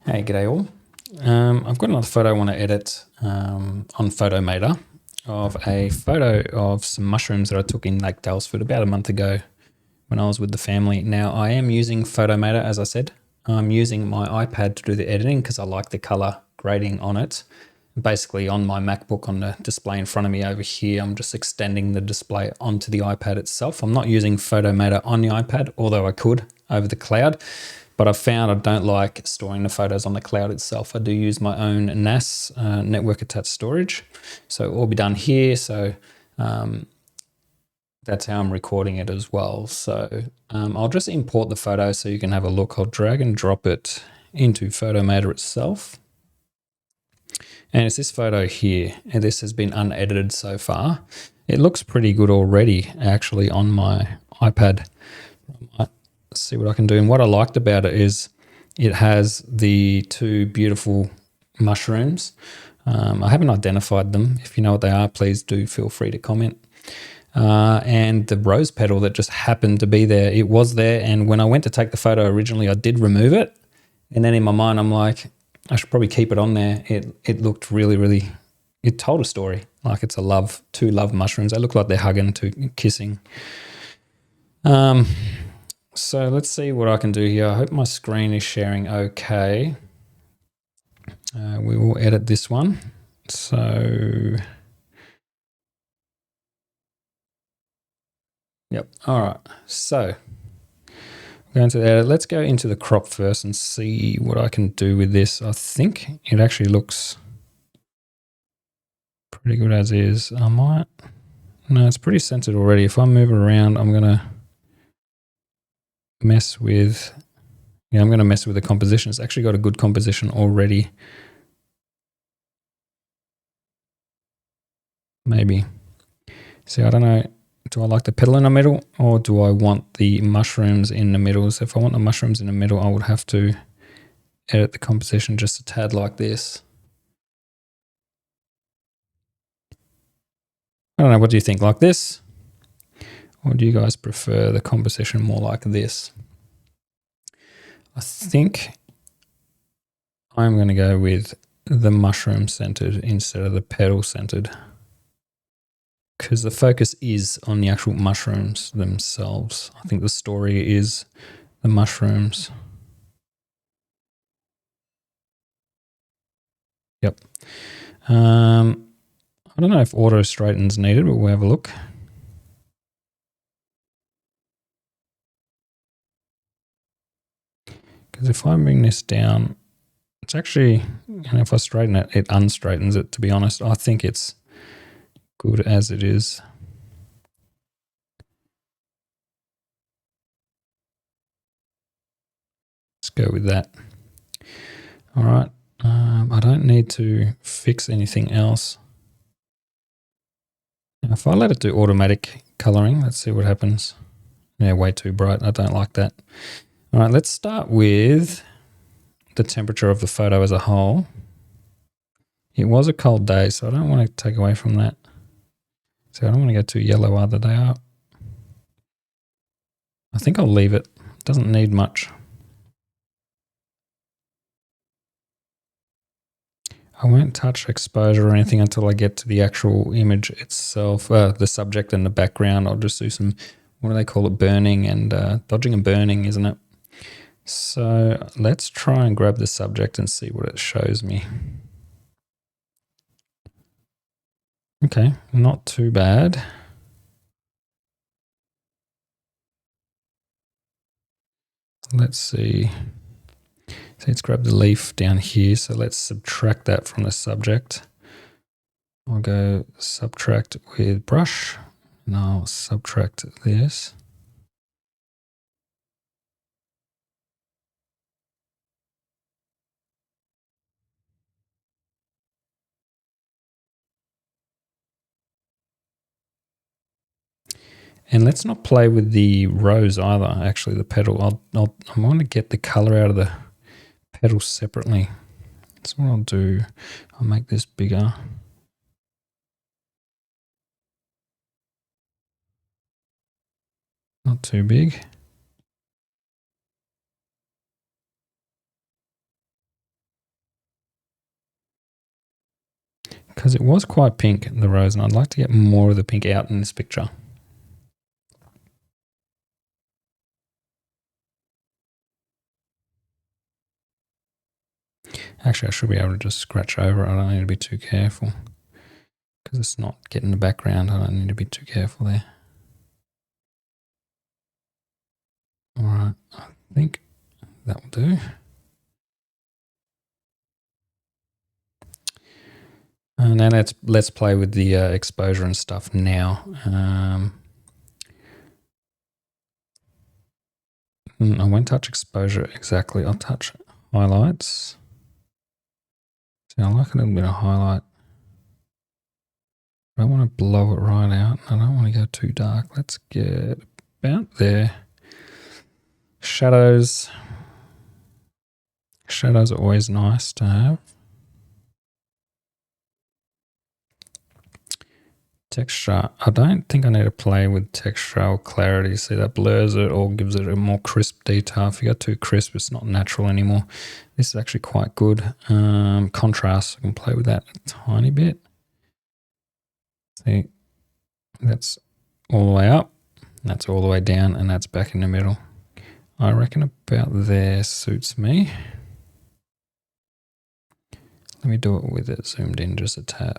Hey, g'day all. I've got another photo I want to edit on Photomator of a photo of some mushrooms that I took in Lake Daylesford about a month ago when I was with the family. Now, I am using Photomator, as I said. I'm using my iPad to do the editing because I like the color grading on it. Basically, on my MacBook on the display in front of me over here, I'm just extending the display onto the iPad itself. I'm not using Photomator on the iPad, although I could over the cloud. But I've found I don't like storing the photos on the cloud itself. I do use my own NAS, network attached storage. So it will all be done here. So that's how I'm recording it as well. So I'll just import the photo so you can have a look. I'll drag and drop it into Photomator itself. And it's this photo here. And this has been unedited so far. It looks pretty good already, actually, on my iPad. Let's see what I can do. And what I liked about it is it has the two beautiful mushrooms. I haven't identified them. If you know what they are, please do feel free to comment. And the rose petal that just happened to be there, it was there. And when I went to take the photo originally, I did remove it. And then in my mind, I'm like, I should probably keep it on there. It looked really, it told a story. Like it's two love mushrooms. They look like they're hugging, kissing. So let's see what I can do here. I hope my screen is sharing okay. We will edit this one. So, yep. All right. So, going to edit. Let's go into the crop first and see what I can do with this. I think it actually looks pretty good as is. No, it's pretty centered already. If I move it around, I'm going to mess with, I'm going to mess with the composition. It's actually got a good composition already. Maybe. See, I don't know. Do I like the petal in the middle or do I want the mushrooms in the middle? So if I want the mushrooms in the middle, I would have to edit the composition just a tad like this. I don't know. What do you think? Like this? Or do you guys prefer the composition more like this? I think I'm going to go with the mushroom centered instead of the petal centered, because the focus is on the actual mushrooms themselves. I think the story is the mushrooms. Yep. I don't know if auto straighten's needed, but we'll have a look. Because if I bring this down, it's actually, and if I straighten it, it unstraightens it, to be honest. I think it's good as it is. Let's go with that. All right. I don't need to fix anything else. Now, if I let it do automatic coloring, let's see what happens. Yeah, way too bright. I don't like that. All right, let's start with the temperature of the photo as a whole. It was a cold day, so I don't want to take away from that. So I don't want to go too yellow either. They are. I think I'll leave it. It doesn't need much. I won't touch exposure or anything until I get to the actual image itself, the subject and the background. I'll just do some, what do they call it, burning and dodging and burning, isn't it? So let's try and grab the subject and see what it shows me. Okay, not too bad. Let's see. So let's grab the leaf down here. So let's subtract that from the subject. I'll go subtract with brush and I'll subtract this. And let's not play with the rose either, actually, the petal. I want to get the color out of the petal separately. That's what I'll do. I'll make this bigger. Not too big. because it was quite pink, the rose, and I'd like to get more of the pink out in this picture. Actually, I should be able to just scratch over it. I don't need to be too careful because it's not getting the background. I don't need to be too careful there. All right, I think that will do. And now let's play with the exposure and stuff now. I won't touch exposure exactly. I'll touch highlights. See, I like a little bit of highlight. I don't want to blow it right out. I don't want to go too dark. Let's get about there. Shadows. Shadows are always nice to have. Texture. I don't think I need to play with texture or clarity. See, that blurs it or gives it a more crisp detail. If you go too crisp, it's not natural anymore. This is actually quite good. Contrast, I can play with that a tiny bit. See, that's all the way up, that's all the way down, and that's back in the middle. I reckon about there suits me. Let me do it with it zoomed in just a tad.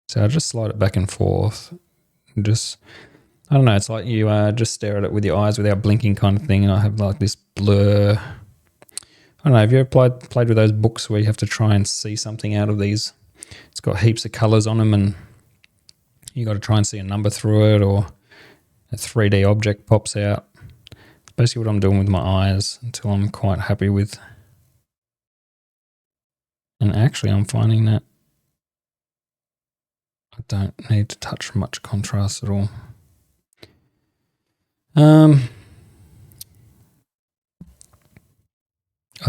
So I just slide it back and forth. Just, I don't know, it's like you just stare at it with your eyes without blinking kind of thing, and I have like this blur. I don't know, have you ever played with those books where you have to try and see something out of these? It's got heaps of colours on them and you got to try and see a number through it, or a 3D object pops out. It's basically what I'm doing with my eyes until I'm quite happy with. And actually I'm finding that I don't need to touch much contrast at all. I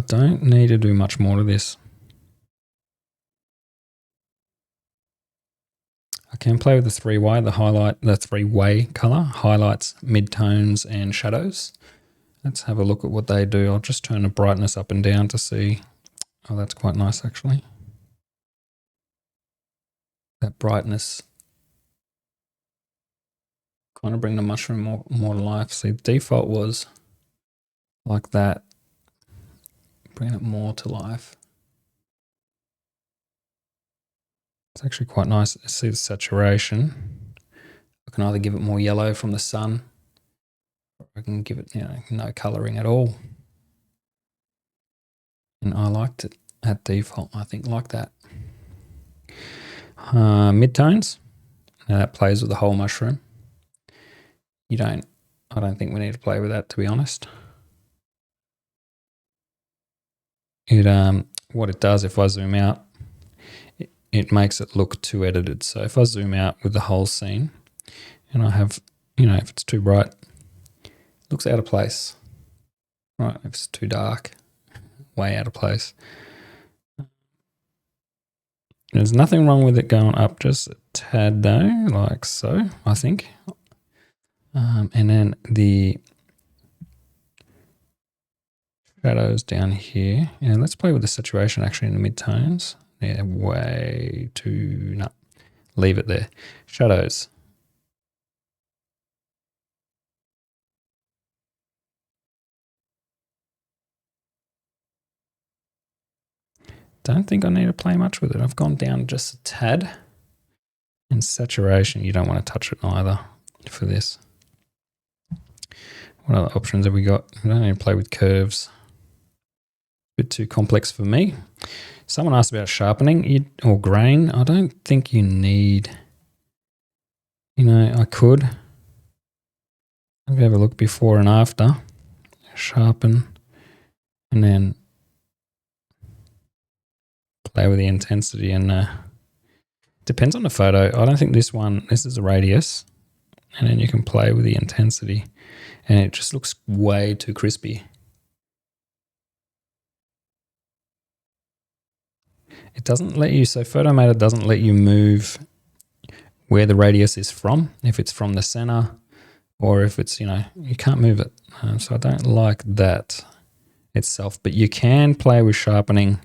don't need to do much more to this. I can play with the three-way color, highlights, midtones, and shadows. Let's have a look at what they do. I'll just turn the brightness up and down to see. Oh, that's quite nice actually. That brightness kind of bring the mushroom more to life. See, the default was like that. Bring it more to life. It's actually quite nice to see the saturation. I can either give it more yellow from the sun, or I can give it, no colouring at all. And I liked it at default, I think, like that. Midtones. Now that plays with the whole mushroom. I don't think we need to play with that, to be honest. What it does, if I zoom out, it makes it look too edited. So if I zoom out with the whole scene and I have, if it's too bright, it looks out of place. Right, if it's too dark, way out of place. There's nothing wrong with it going up just a tad though, like so, I think. And then the shadows down here. Yeah, let's play with the saturation actually in the midtones. Yeah, way too, no, leave it there. Shadows. Don't think I need to play much with it. I've gone down just a tad. And saturation, you don't want to touch it either for this. What other options have we got? I don't need to play with curves. A bit too complex for me. Someone asked about sharpening or grain. I don't think you need, I could. I'll have a look before and after. Sharpen and then play with the intensity, and depends on the photo. I don't think this is a radius, and then you can play with the intensity and it just looks way too crispy. It doesn't let you, so Photomator doesn't let you move where the radius is from, if it's from the center or if it's, you can't move it. So I don't like that itself, but you can play with sharpening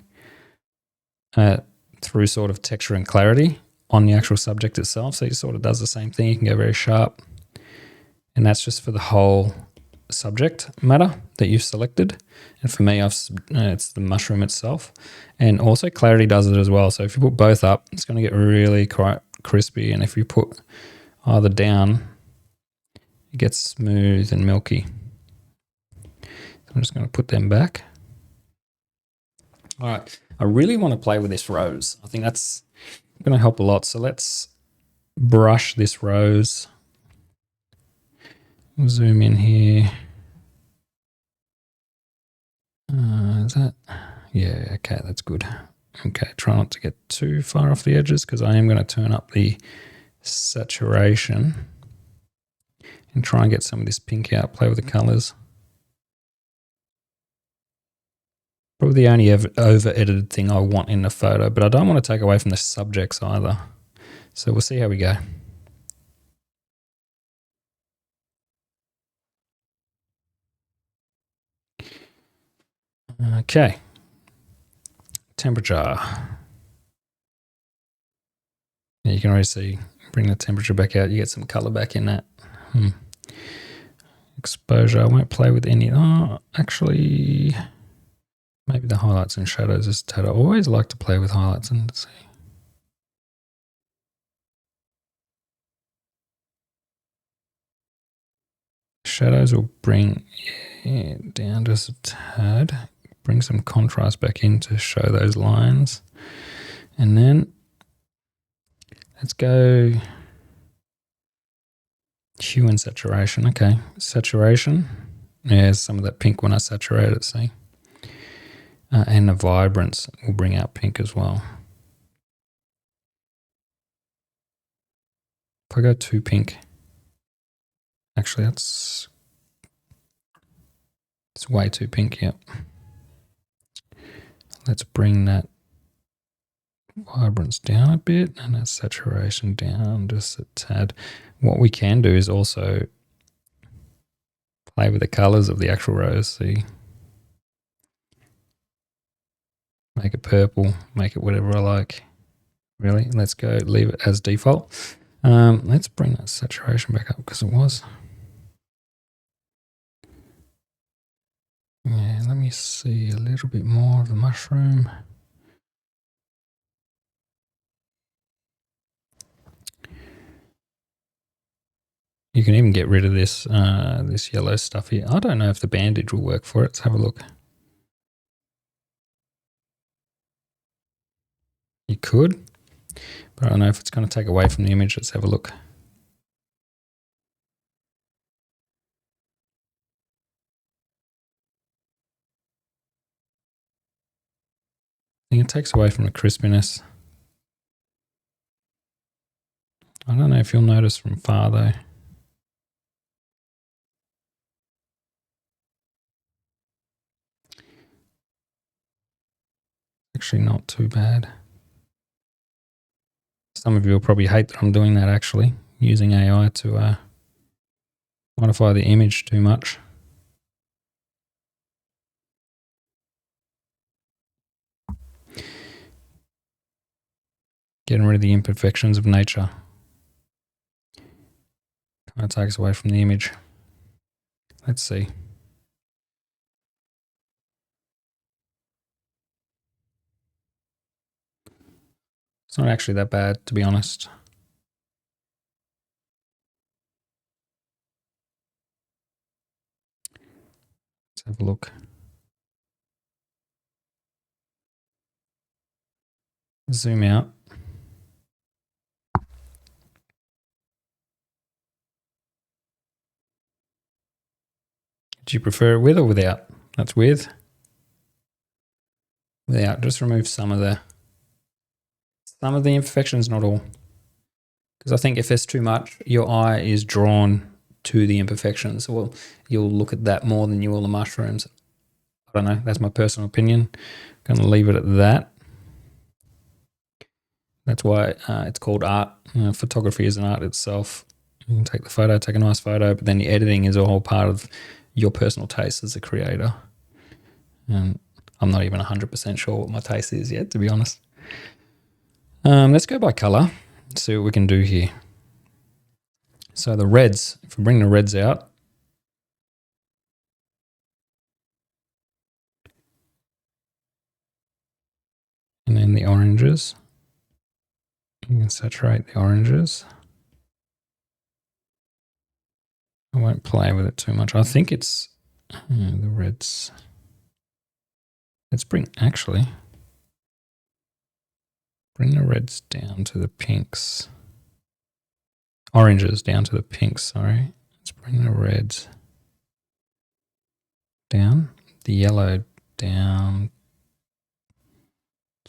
through sort of texture and clarity on the actual subject itself. So it sort of does the same thing. You can go very sharp. And that's just for the whole subject matter that you've selected. And for me, it's the mushroom itself. And also clarity does it as well. So if you put both up, it's going to get really quite crispy. And if you put either down, it gets smooth and milky. So I'm just going to put them back. All right. I really want to play with this rose. I think that's going to help a lot. So let's brush this rose. We'll zoom in here. Is that? Yeah, okay, that's good. Okay, try not to get too far off the edges because I am going to turn up the saturation and try and get some of this pink out, play with the colors. Probably the only over-edited thing I want in the photo, but I don't want to take away from the subjects either. So we'll see how we go. Okay. Temperature. Yeah, you can already see, bring the temperature back out, you get some color back in that. Exposure, I won't play with any. Oh, actually, maybe the highlights and shadows is tad. I always like to play with highlights and see. Shadows will bring it down just a tad. Bring some contrast back in to show those lines. And then let's go hue and saturation. Okay, saturation. There's some of that pink when I saturate it, see? And the vibrance will bring out pink as well. If I go too pink, actually it's way too pink, yep. Let's bring that vibrance down a bit and that saturation down just a tad. What we can do is also play with the colors of the actual rose, see? Make it purple, make it whatever I like. Really, let's go leave it as default. Let's bring that saturation back up because it was. Yeah, let me see a little bit more of the mushroom. You can even get rid of this this yellow stuff here. I don't know if the bandage will work for it. Let's have a look. You could, but I don't know if it's going to take away from the image. Let's have a look. I think it takes away from the crispiness. I don't know if you'll notice from far though. Actually not too bad. Some of you will probably hate that I'm doing that actually, using AI to modify the image too much. Getting rid of the imperfections of nature. Kind of takes away from the image. Let's see. It's not actually that bad, to be honest. Let's have a look. Zoom out. Do you prefer it with or without? That's with. Without. Just remove some of the imperfections, not all. Because I think if there's too much, your eye is drawn to the imperfections. Well, you'll look at that more than you will the mushrooms. I don't know. That's my personal opinion. I'm going to leave it at that. That's why it's called art. Photography is an art itself. You can take the photo, take a nice photo, but then the editing is all part of your personal taste as a creator. And I'm not even 100% sure what my taste is yet, to be honest. Let's go by color, see what we can do here. So the reds, if we bring the reds out, and then the oranges, you can saturate the oranges. I won't play with it too much. I think it's the reds. Let's bring the reds down to the pinks. Oranges down to the pinks, sorry. Let's bring the reds down, the yellow down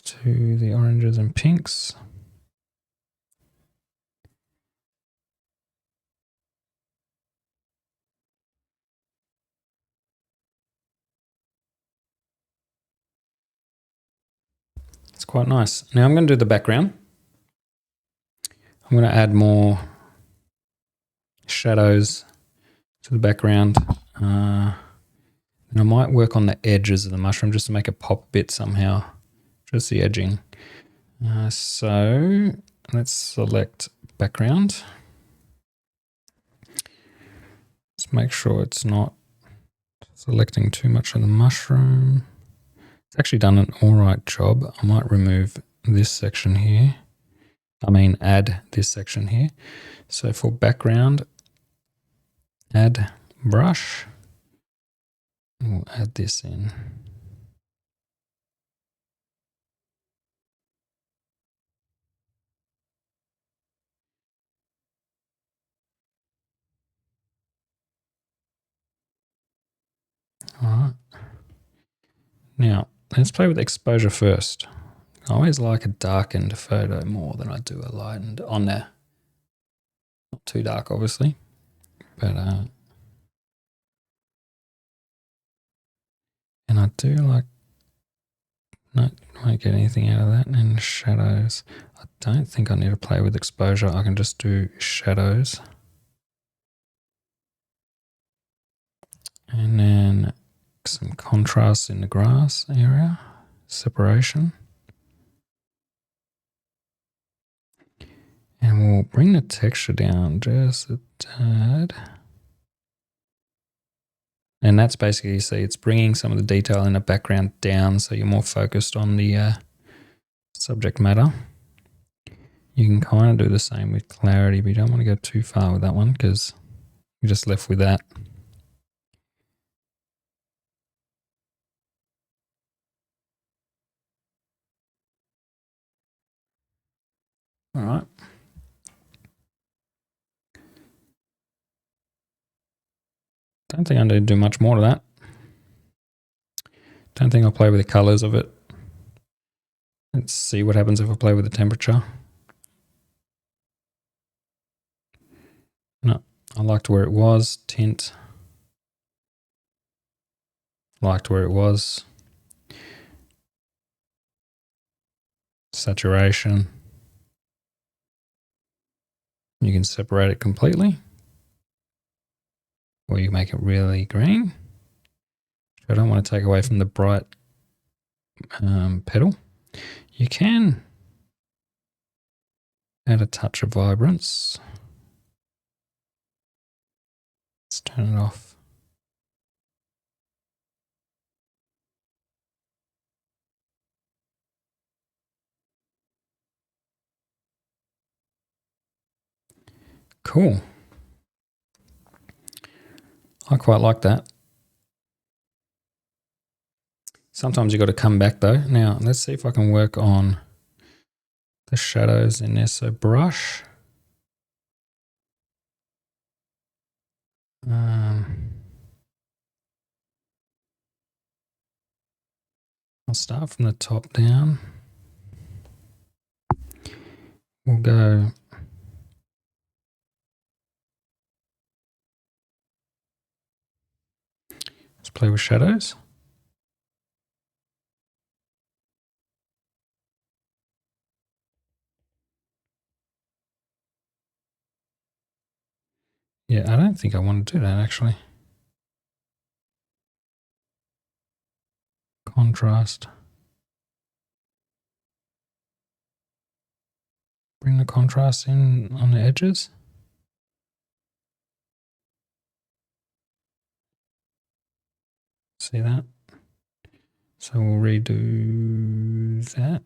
to the oranges and pinks. It's quite nice. Now I'm going to do the background. I'm going to add more shadows to the background. And I might work on the edges of the mushroom just to make it pop a bit somehow. Just the edging. So let's select background. Let's make sure it's not selecting too much of the mushroom. It's actually done an all right job. I might remove this section here. Add this section here. So for background, add brush. We'll add this in. All right. Now, let's play with exposure first. I always like a darkened photo more than I do a lightened on there. Not too dark, obviously, but and I do like, no, won't get anything out of that. And shadows, I don't think I need to play with exposure. I can just do shadows. And then some contrast in the grass area, separation. And we'll bring the texture down just a tad. And that's basically, you see, it's bringing some of the detail in the background down so you're more focused on the subject matter. You can kind of do the same with clarity, but you don't want to go too far with that one because you're just left with that. All right. Don't think I need to do much more to that. Don't think I'll play with the colors of it. Let's see what happens if I play with the temperature. No, I liked where it was. Tint. Liked where it was. Saturation. You can separate it completely. Or you make it really green. I don't want to take away from the bright petal. You can add a touch of vibrance. Let's turn it off. Cool. I quite like that. Sometimes you got to come back though. Now let's see if I can work on the shadows in there. So brush. I'll start from the top down. We'll go let's play with shadows. Yeah, I don't think I want to do that actually. Contrast. bring the contrast in on the edges. See that? So we'll redo that.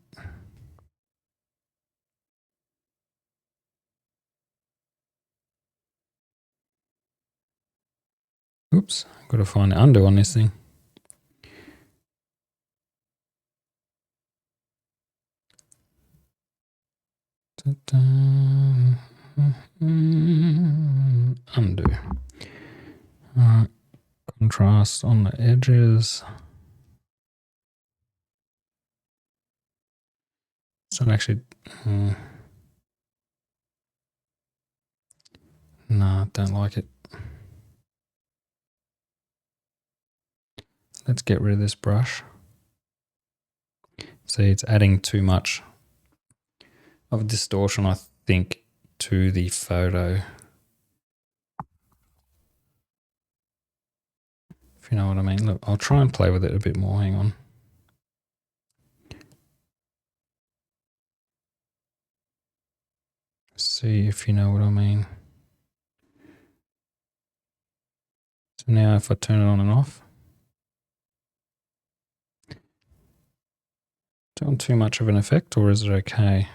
Oops, I've got to find the undo on this thing. Undo. Alright, contrast on the edges. So actually, no, don't like it. Let's get rid of this brush. See, it's adding too much of distortion, I think, to the photo. If you know what I mean. Look, I'll try and play with it a bit more. Hang on. See if you know what I mean. So now if I turn it on and off, doing too much of an effect, or is it okay?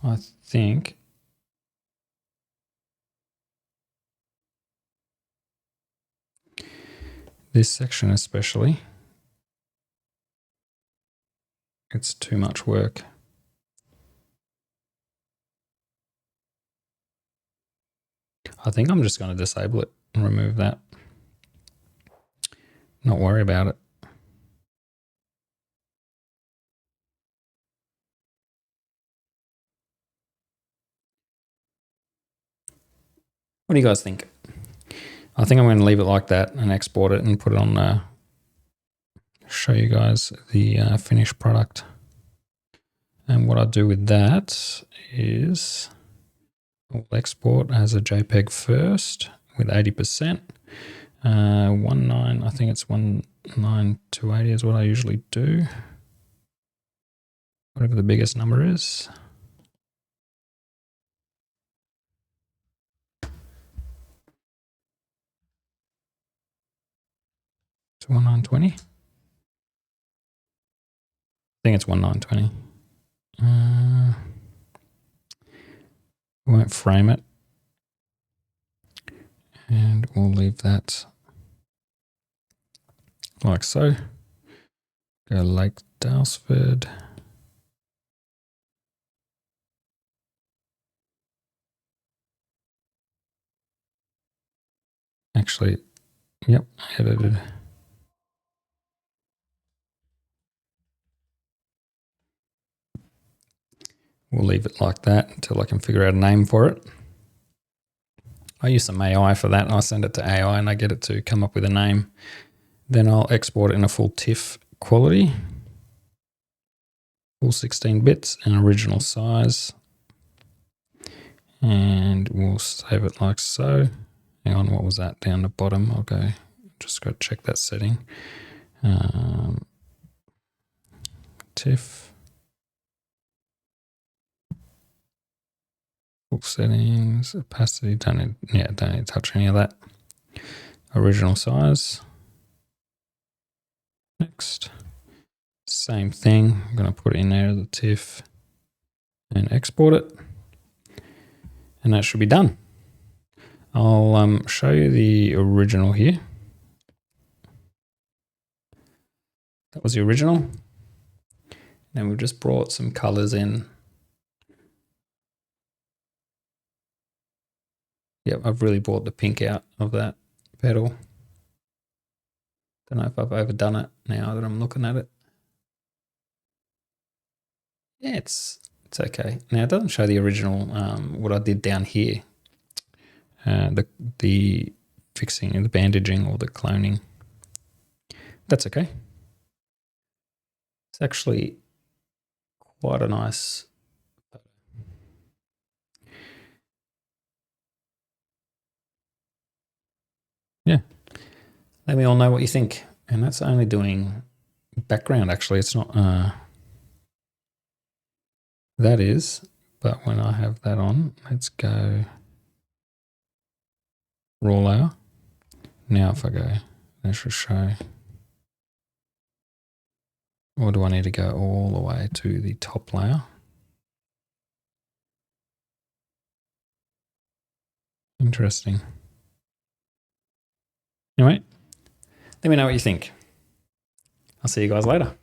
I think this section especially, it's too much work. I think I'm just going to disable it and remove that. Not worry about it. What do you guys think? I think I'm going to leave it like that and export it and put it on, show you guys the finished product. And what I do with that is I'll export as a JPEG first with 80%. 19, I think it's 19280 is what I usually do. Whatever the biggest number is. It's 1920. I think it's 1920. Won't frame it. And we'll leave that like so. Go Lake Daylesford. Actually, yep, edited. We'll leave it like that until I can figure out a name for it. I use some AI for that, and I send it to AI and I get it to come up with a name. Then I'll export it in a full TIFF quality, full 16 bits and original size. And we'll save it like so. Hang on, what was that down the bottom? I'll go, just go check that setting. TIFF. Full settings, opacity, don't need to touch any of that. Original size. Next. Same thing. I'm going to put it in there, the TIFF, and export it. And that should be done. I'll show you the original here. That was the original. And we've just brought some colors in. Yep, I've really brought the pink out of that petal. Don't know if I've overdone it now that I'm looking at it. Yeah, it's okay. Now it doesn't show the original, what I did down here. The fixing and the bandaging or the cloning. That's okay. It's actually quite a nice photo. Yeah. Let me all know what you think. And that's only doing background actually. It's not, that is, but when I have that on, let's go raw layer. Now if I go, that should show. Or do I need to go all the way to the top layer? Interesting. Anyway, let me know what you think. I'll see you guys later.